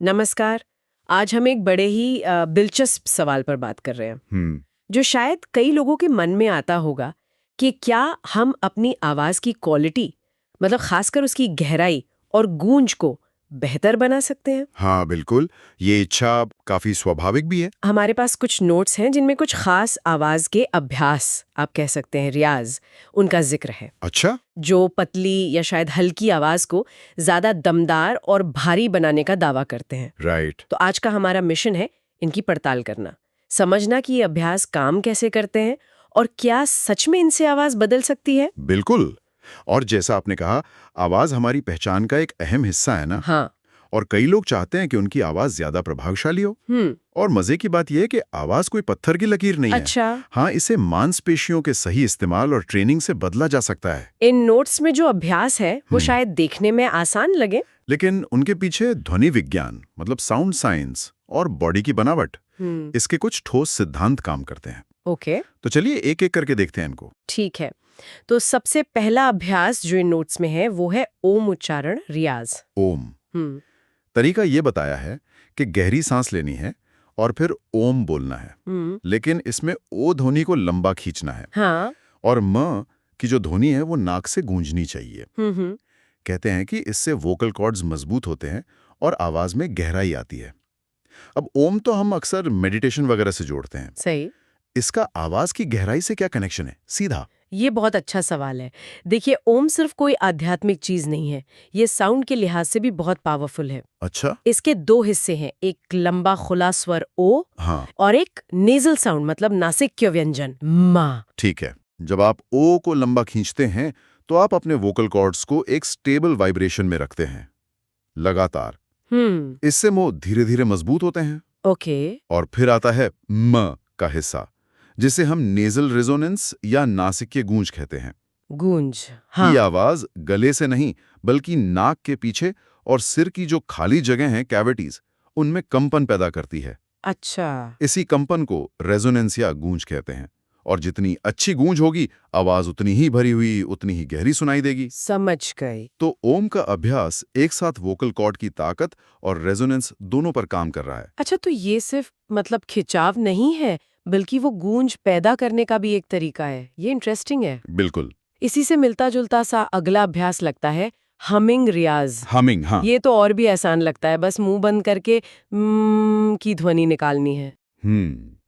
नमस्कार। आज हम एक बड़े ही दिलचस्प सवाल पर बात कर रहे हैं जो शायद कई लोगों के मन में आता होगा कि क्या हम अपनी आवाज की क्वालिटी मतलब खासकर उसकी गहराई और गूंज को बेहतर बना सकते हैं। हाँ बिल्कुल, ये इच्छा काफी स्वाभाविक भी है। हमारे पास कुछ नोट्स हैं जिनमें कुछ खास आवाज के अभ्यास, आप कह सकते हैं रियाज, उनका जिक्र है अच्छा। जो पतली या शायद हल्की आवाज को ज्यादा दमदार और भारी बनाने का दावा करते हैं। राइट। तो आज का हमारा मिशन है इनकी पड़ताल करना, समझना कि ये अभ्यास काम कैसे करते हैं और क्या सच में इनसे आवाज बदल सकती है। बिल्कुल। और जैसा आपने कहा, आवाज हमारी पहचान का एक अहम हिस्सा है ना। हाँ। और कई लोग चाहते हैं कि उनकी आवाज ज्यादा प्रभावशाली हो। और मजे की बात यह है कि आवाज कोई पत्थर की लकीर नहीं है। अच्छा। हाँ, इसे मांसपेशियों के सही इस्तेमाल और ट्रेनिंग से बदला जा सकता है। इन नोट्स में जो अभ्यास है वो शायद देखने में आसान लगे, लेकिन उनके पीछे ध्वनि विज्ञान मतलब साउंड साइंस और बॉडी की बनावट, इसके कुछ ठोस सिद्धांत काम करते हैं। ओके। तो चलिए एक एक करके देखते हैं इनको। ठीक है। तो सबसे पहला अभ्यास जो इन नोट्स में है वो है ओम उच्चारण रियाज। ओम हम्म। तरीका ये बताया है कि गहरी सांस लेनी है और फिर ओम बोलना है। लेकिन इसमें ओ ध्वनि को लंबा खींचना है। हाँ। और म की जो ध्वनि है वो नाक से गूंजनी चाहिए। कहते हैं कि इससे वोकल कॉर्ड्स मजबूत होते हैं और आवाज में गहराई आती है। अब ओम तो हम अक्सर मेडिटेशन वगैरह से जोड़ते हैं। सही। इसका आवाज की गहराई से क्या कनेक्शन है सीधा? ये बहुत अच्छा सवाल है। देखिए, ओम सिर्फ कोई आध्यात्मिक चीज नहीं है, ये साउंड के लिहाज से भी बहुत पावरफुल है। अच्छा। इसके दो हिस्से हैं, एक लंबा खुला स्वर ओ, हाँ, और एक नेजल साउंड मतलब नासिक्य व्यंजन मा। ठीक है। जब आप ओ को लंबा खींचते हैं तो आप अपने वोकल कॉर्ड्स को एक स्टेबल वाइब्रेशन में रखते हैं लगातार। इससे वो धीरे धीरे मजबूत होते हैं। ओके। और फिर आता है म का हिस्सा, जिसे हम नेजल रेजोनेंस या नासिकीय गूंज कहते हैं। गूंज। हाँ। ये आवाज गले से नहीं बल्कि नाक के पीछे और सिर की जो खाली जगह हैं कैविटीज, उनमें कंपन पैदा करती है। अच्छा। इसी कंपन को रेजोनेंस या गूंज कहते हैं। और जितनी अच्छी गूंज होगी, आवाज उतनी ही भरी हुई, उतनी ही गहरी सुनाई देगी। समझ गई। तो ओम का अभ्यास एक साथ वोकल कॉर्ड की ताकत और रेजोनेंस दोनों पर काम कर रहा है। अच्छा, तो ये सिर्फ मतलब खिंचाव नहीं है, बल्कि वो गूंज पैदा करने का भी एक तरीका है। ये इंटरेस्टिंग है। बिल्कुल। इसी से मिलता जुलता सा अगला अभ्यास लगता है हमिंग रियाज। हमिंग, हाँ। ये तो और भी आसान लगता है, बस मुंह बंद करके की ध्वनि निकालनी है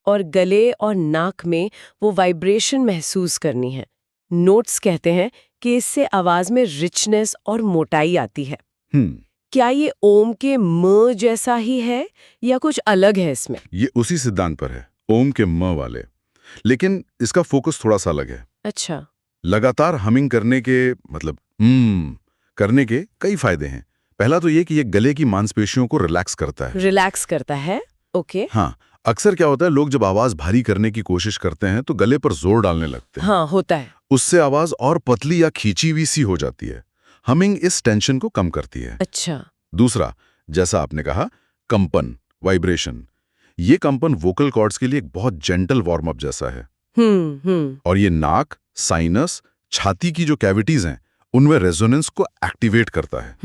और गले और नाक में वो वाइब्रेशन महसूस करनी है। नोट्स कहते हैं कि इससे आवाज में रिचनेस और मोटाई आती है। क्या ये ओम के म जैसा ही है या कुछ अलग है इसमें? ये उसी सिद्धांत पर है, ओम के म वाले, लेकिन इसका फोकस थोड़ा सा अलग है। अच्छा। लगातार हमिंग करने के मतलब करने के कई फायदे हैं। पहला तो ये कि ये गले की मांसपेशियों को रिलैक्स करता है। रिलैक्स करता है। ओके। हाँ, अक्सर क्या होता है, लोग जब आवाज भारी करने की कोशिश करते हैं तो गले पर जोर डालने लगते हैं। हाँ, होता है। उससे आवाज और पतली या खींची हुई सी हो जाती है। हमिंग इस टेंशन को कम करती है। अच्छा। दूसरा, जैसा आपने कहा, कंपन, वाइब्रेशन। ये कंपन वोकल कॉर्ड्स के लिए एक बहुत जेंटल वार्म अप जैसा है। और ये नाक, साइनस, छाती की जो कैविटीज हैं, उनमें रेजोनेंस को एक्टिवेट करता है।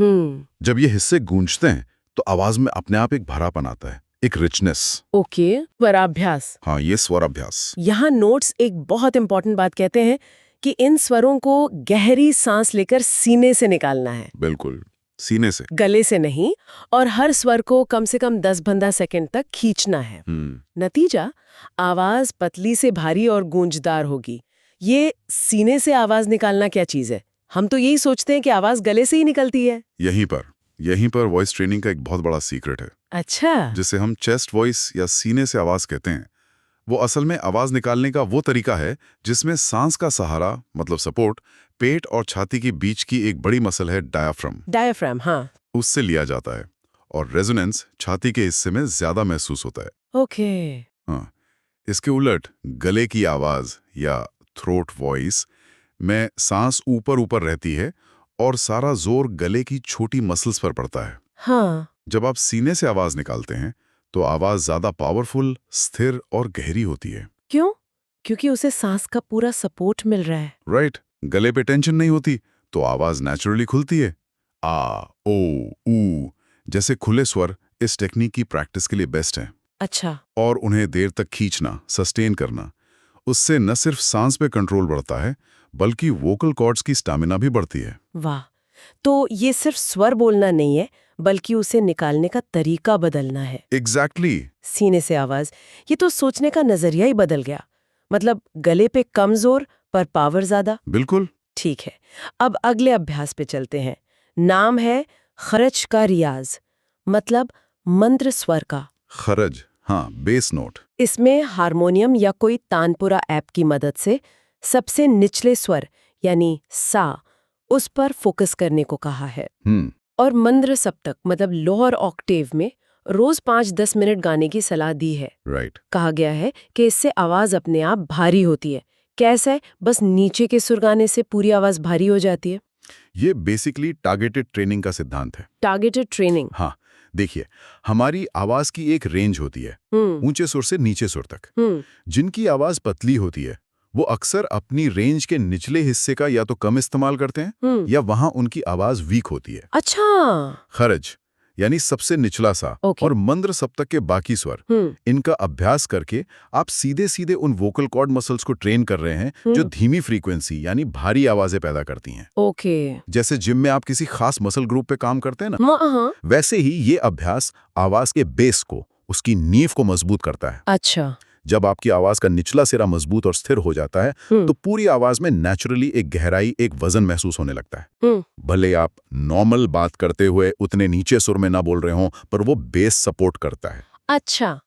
जब ये हिस्से गूंजते हैं तो आवाज में अपने आप एक भरापन आता है, एक रिचनेस। ओके। स्वराभ्यास। हाँ, ये स्वराभ्यास। यहाँ नोट्स एक बहुत इंपॉर्टेंट बात कहते हैं कि इन स्वरों को गहरी सांस लेकर सीने से निकालना है। बिल्कुल, सीने से, गले से नहीं। और हर स्वर को कम से कम 10-15 सेकंड तक खींचना है। नतीजा, आवाज पतली से भारी और गूंजदार होगी। ये सीने से आवाज निकालना क्या चीज है? हम तो यही सोचते हैं कि आवाज गले से ही निकलती है। यहीं पर वॉइस ट्रेनिंग का एक बहुत बड़ा सीक्रेट है। अच्छा। जिसे हम चेस्ट वॉइस या सीने से आवाज कहते हैं। वो असल में आवाज निकालने का वो तरीका है जिसमें सांस का सहारा मतलब सपोर्ट पेट और छाती के बीच की एक बड़ी मसल है, डायाफ्राम। डायाफ्राम, हाँ। उससे लिया जाता है। और रेजोनेंस छाती के हिस्से में ज्यादा महसूस होता है। ओके। हाँ, इसके उलट गले की आवाज या थ्रोट वॉइस में सांस ऊपर ऊपर रहती है और सारा जोर गले की छोटी मसल्स पर पड़ता है। हाँ। जब आप सीने से आवाज निकालते हैं तो आवाज ज्यादा पावरफुल, स्थिर और गहरी होती है। क्यों? क्योंकि उसे सांस का पूरा सपोर्ट मिल रहा है। राइट। गले पे टेंशन नहीं होती तो आवाज नेचुरली खुलती है। आ, ओ, ऊ जैसे खुले स्वर इस टेक्निक की प्रैक्टिस के लिए बेस्ट हैं। अच्छा। और उन्हें देर तक खींचना, सस्टेन करना, उससे न सिर्फ सांस पे कंट्रोल बढ़ता है बल्कि वोकल कॉर्ड्स की स्टैमिना भी बढ़ती है। वाह। तो ये सिर्फ स्वर बोलना नहीं है बल्कि उसे निकालने का तरीका बदलना है। एग्जैक्टली। सीने से आवाज, ये तो सोचने का नजरिया ही बदल गया। मतलब गले पे कम जोर पर पावर ज्यादा। बिल्कुल। ठीक है, अब अगले अभ्यास पे चलते हैं। नाम है खरज का रियाज, मतलब मंत्र स्वर का। खरज, हाँ, बेस नोट। इसमें हारमोनियम या कोई तानपुरा ऐप की मदद से सबसे निचले स्वर यानी सा, उस पर फोकस करने को कहा है। और मंद्र सप्तक मतलब लोअर ऑक्टेव में रोज 5-10 मिनट गाने की सलाह दी है। राइट। कहा गया है कि इससे आवाज अपने आप भारी होती है। कैसे? बस नीचे के सुर गाने से पूरी आवाज भारी हो जाती है। ये बेसिकली टारगेटेड ट्रेनिंग का सिद्धांत है। Targeted training? हाँ, देखिए, हमारी आवाज की एक रेंज होती है, ऊंचे सुर से नीचे सुर तक। जिनकी आवाज पतली होती है वो अक्सर अपनी रेंज के निचले हिस्से का या तो कम इस्तेमाल करते हैं या वहां उनकी आवाज वीक होती है। अच्छा। खरज यानी सबसे निचला सा और मंद्र सप्तक के बाकी स्वर, इनका अभ्यास करके आप सीधे सीधे उन वोकल कॉर्ड मसल्स को ट्रेन कर रहे हैं जो धीमी फ्रीक्वेंसी यानी भारी आवाजें पैदा करती हैं। ओके। जैसे जिम में आप किसी खास मसल ग्रुप पे काम करते हैं ना, वैसे ही ये अभ्यास आवाज के बेस को, उसकी नींव को मजबूत करता है। अच्छा। जब आपकी आवाज का निचला सिरा मजबूत और स्थिर हो जाता है तो पूरी आवाज में नेचुरली एक गहराई, एक वजन महसूस होने लगता है। भले आप नॉर्मल बात करते हुए उतने नीचे सुर में ना बोल रहे हों, पर वो बेस सपोर्ट करता है। अच्छा,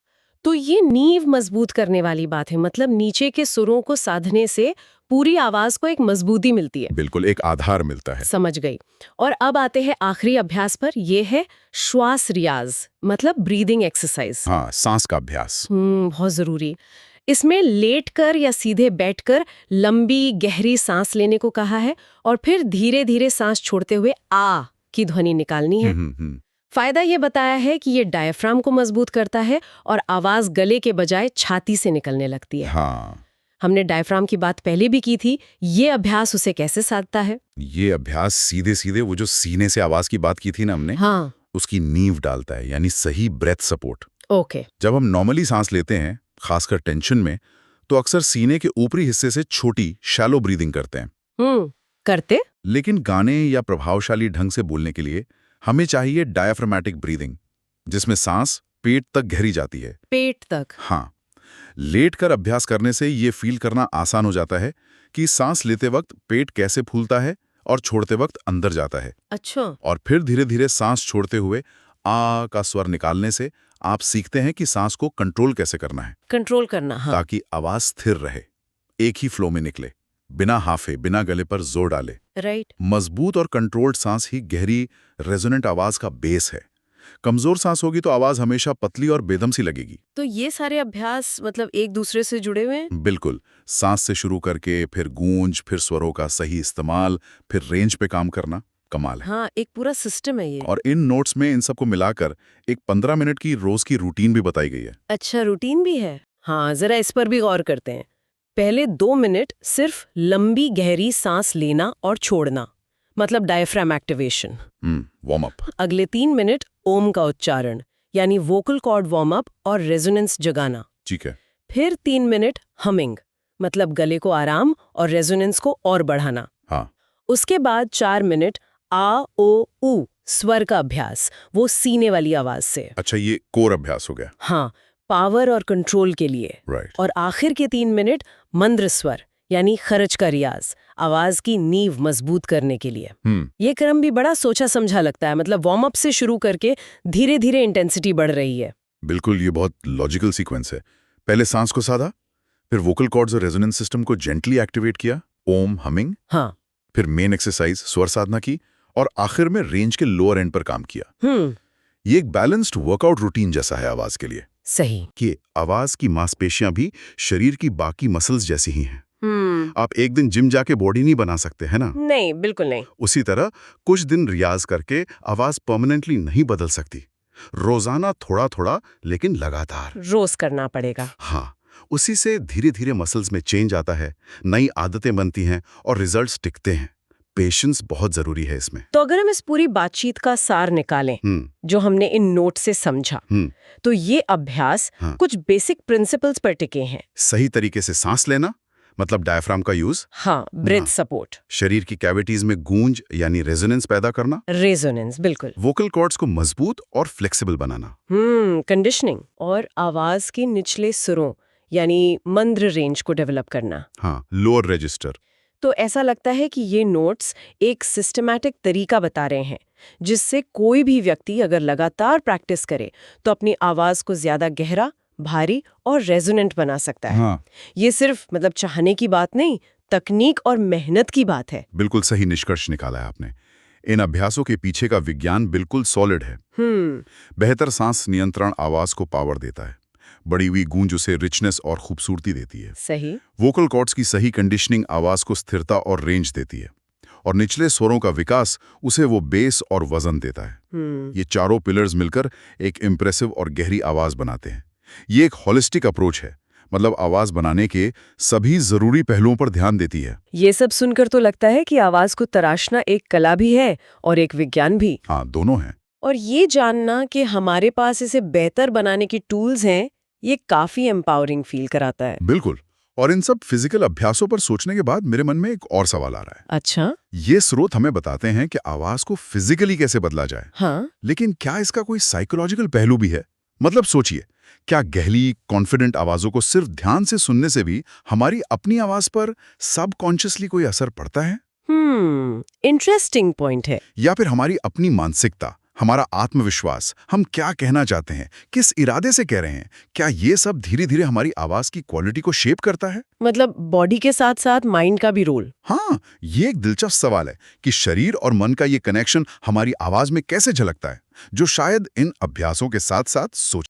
तो ये नींव मजबूत करने वाली बात है, मतलब नीचे के सुरों को साधने से पूरी आवाज को एक मजबूती मिलती है। बिल्कुल, एक आधार मिलता है। समझ गई। और अब आते हैं आखिरी अभ्यास पर, ये है श्वास रियाज, मतलब ब्रीदिंग एक्सरसाइज। हाँ, सांस का अभ्यास। बहुत जरूरी। इसमें लेटकर या सीधे बैठकर लंबी गहरी सांस लेने को कहा है और फिर धीरे धीरे सांस छोड़ते हुए आ की ध्वनि निकालनी है। फायदा ये बताया है कि ये डायफ्राम को मजबूत करता है और आवाज गले के बजाय छाती से निकलने लगती है। हाँ। हमने डायफ्राम की बात पहले भी की थी, ये अभ्यास उसे कैसे साधता है? ये अभ्यास सीधे सीधे वो जो सीने से आवाज की बात की थी ना हमने, हाँ, उसकी नींव डालता है, यानी सही ब्रेथ सपोर्ट। ओके। जब हम नॉर्मली सांस लेते हैं, खासकर टेंशन में, तो अक्सर सीने के ऊपरी हिस्से से छोटी शैलो ब्रीदिंग करते हैं। करते? लेकिन गाने या प्रभावशाली ढंग से बोलने के लिए हमें चाहिए डायफ्रामेटिक ब्रीदिंग, जिसमें सांस पेट तक गहरी जाती है। पेट तक? हाँ। लेटकर अभ्यास करने से ये फील करना आसान हो जाता है कि सांस लेते वक्त पेट कैसे फूलता है और छोड़ते वक्त अंदर जाता है। अच्छा। और फिर धीरे धीरे सांस छोड़ते हुए आ का स्वर निकालने से आप सीखते हैं कि सांस को कंट्रोल कैसे करना है। कंट्रोल करना, हाँ। ताकि आवाज स्थिर रहे, एक ही फ्लो में निकले, बिना हाफे, बिना गले पर जोर डाले। राइट। मजबूत और कंट्रोल्ड सांस ही गहरी रेजोनेंट आवाज का बेस है। कमजोर सांस होगी तो आवाज हमेशा पतली और बेदम सी लगेगी। तो ये सारे अभ्यास मतलब एक दूसरे से जुड़े हुए हैं? बिल्कुल, सांस से शुरू करके फिर गूंज, फिर स्वरों का सही इस्तेमाल, फिर रेंज पे काम करना, कमाल है। हाँ, एक पूरा सिस्टम है ये। और इन नोट्स में इन सबको मिलाकर एक 15 मिनट की रोज की रूटीन भी बताई गई है। अच्छा, रूटीन भी है? हाँ, जरा इस पर भी गौर करते हैं। पहले 2 मिनट सिर्फ लंबी गहरी सांस लेना और छोड़ना, मतलब डायफ्राम एक्टिवेशन। Warm up. अगले 3 मिनट ओम का उच्चारण, यानी वोकल कॉर्ड वार्म अप और रेजोनेंस जगाना। ठीक है। फिर 3 मिनट हमिंग, मतलब गले को आराम और रेजोनेंस को और बढ़ाना। हाँ। उसके बाद 4 मिनट आ ओ ऊ स्वर का अभ्यास, वो सीने वाली आवाज से। अच्छा, ये कोर अभ्यास हो गया। हाँ, पावर और कंट्रोल के लिए। राइट। और आखिर के 3 मिनट मंद्र स्वर, यानी खरज का रियाज, आवाज की नींव मजबूत करने के लिए। ये क्रम भी बड़ा सोचा समझा लगता है, मतलब वार्म अप से शुरू करके धीरे धीरे इंटेंसिटी बढ़ रही है। बिल्कुल, ये बहुत लॉजिकल सीक्वेंस है। पहले सांस को साधा, फिर वोकल कॉर्ड्स और रेजोनेंस सिस्टम को जेंटली एक्टिवेट किया, ओम हमिंग। हाँ। फिर मेन एक्सरसाइज स्वर साधना की और आखिर में रेंज के लोअर एंड पर काम किया। ये एक बैलेंस्ड वर्कआउट रूटीन जैसा है आवाज के लिए। सही। कि आवाज की मांसपेशियां भी शरीर की बाकी मसल्स जैसी ही हैं। आप एक दिन जिम जाके बॉडी नहीं बना सकते, है ना? नहीं, बिल्कुल नहीं। उसी तरह कुछ दिन रियाज करके आवाज परमानेंटली नहीं बदल सकती। रोजाना थोड़ा थोड़ा, लेकिन लगातार रोज करना पड़ेगा। हाँ, उसी से धीरे धीरे मसल्स में चेंज आता है, नई आदतें बनती हैं और रिजल्ट्स टिकते हैं। पेशेंस बहुत जरूरी है इसमें। तो अगर हम इस पूरी बातचीत का सार निकालें जो हमने इन नोट से समझा, तो ये अभ्यास कुछ बेसिक प्रिंसिपल्स पर टिके हैं। सही तरीके से सांस लेना, मतलब डायफ्राम का यूज। हाँ, ब्रेथ सपोर्ट। शरीर की कैविटीज में गूंज यानी रेजोनेंस पैदा करना। रेजोनेंस, बिल्कुल। वोकल कॉर्ड्स को मजबूत और फ्लेक्सिबल बनाना। कंडीशनिंग। और आवाज के निचले सुरों यानी मंद्र रेंज को डेवलप करना। हाँ, लोअर रजिस्टर। तो ऐसा लगता है कि ये नोट्स एक सिस्टमैटिक तरीका बता रहे हैं जिससे कोई भी व्यक्ति अगर लगातार प्रैक्टिस करे तो अपनी आवाज को ज्यादा गहरा, भारी और रेजोनेंट बना सकता है। हाँ। ये सिर्फ चाहने की बात नहीं, तकनीक और मेहनत की बात है। बिल्कुल सही निष्कर्ष निकाला है आपने। इन अभ्यासों के पीछे का विज्ञान बिल्कुल सॉलिड है। बेहतर सांस नियंत्रण आवाज को पावर देता है, बढ़ी हुई गूंज उसे रिचनेस और खूबसूरती देती है। सही। वोकल कॉर्ड्स की सही कंडीशनिंग आवाज को स्थिरता और रेंज देती है, और निचले स्वरों का विकास उसे वो बेस और वजन देता है। ये चारों पिलर्स मिलकर एक इम्प्रेसिव और गहरी आवाज बनाते हैं। ये एक होलिस्टिक अप्रोच है, मतलब आवाज बनाने के सभी जरूरी पहलुओं पर ध्यान देती है। ये सब सुनकर तो लगता है कि आवाज को तराशना एक कला भी है और एक विज्ञान भी। हाँ, दोनों हैं। और ये जानना कि हमारे पास इसे बेहतर बनाने की टूल्स हैं, ये काफी एम्पावरिंग फील कराता है। बिल्कुल। और इन सब फिजिकल अभ्यासों पर सोचने के बाद मेरे मन में एक और सवाल आ रहा है। अच्छा? ये स्रोत हमें बताते हैं कि आवाज को फिजिकली कैसे बदला जाए। हाँ? लेकिन क्या इसका कोई साइकोलॉजिकल पहलू भी है? मतलब सोचिए, क्या गहरी कॉन्फिडेंट आवाजों को सिर्फ ध्यान से सुनने से भी हमारी अपनी आवाज पर सबकॉन्शियसली कोई असर पड़ता है? इंटरेस्टिंग पॉइंट है। या फिर हमारी अपनी मानसिकता, हमारा आत्मविश्वास, हम क्या कहना चाहते हैं, किस इरादे से कह रहे हैं, क्या ये सब धीरे धीरे हमारी आवाज की क्वालिटी को शेप करता है? मतलब बॉडी के साथ साथ माइंड का भी रोल। हाँ, ये एक दिलचस्प सवाल है कि शरीर और मन का ये कनेक्शन हमारी आवाज में कैसे झलकता है, जो शायद इन अभ्यासों के साथ साथ सोच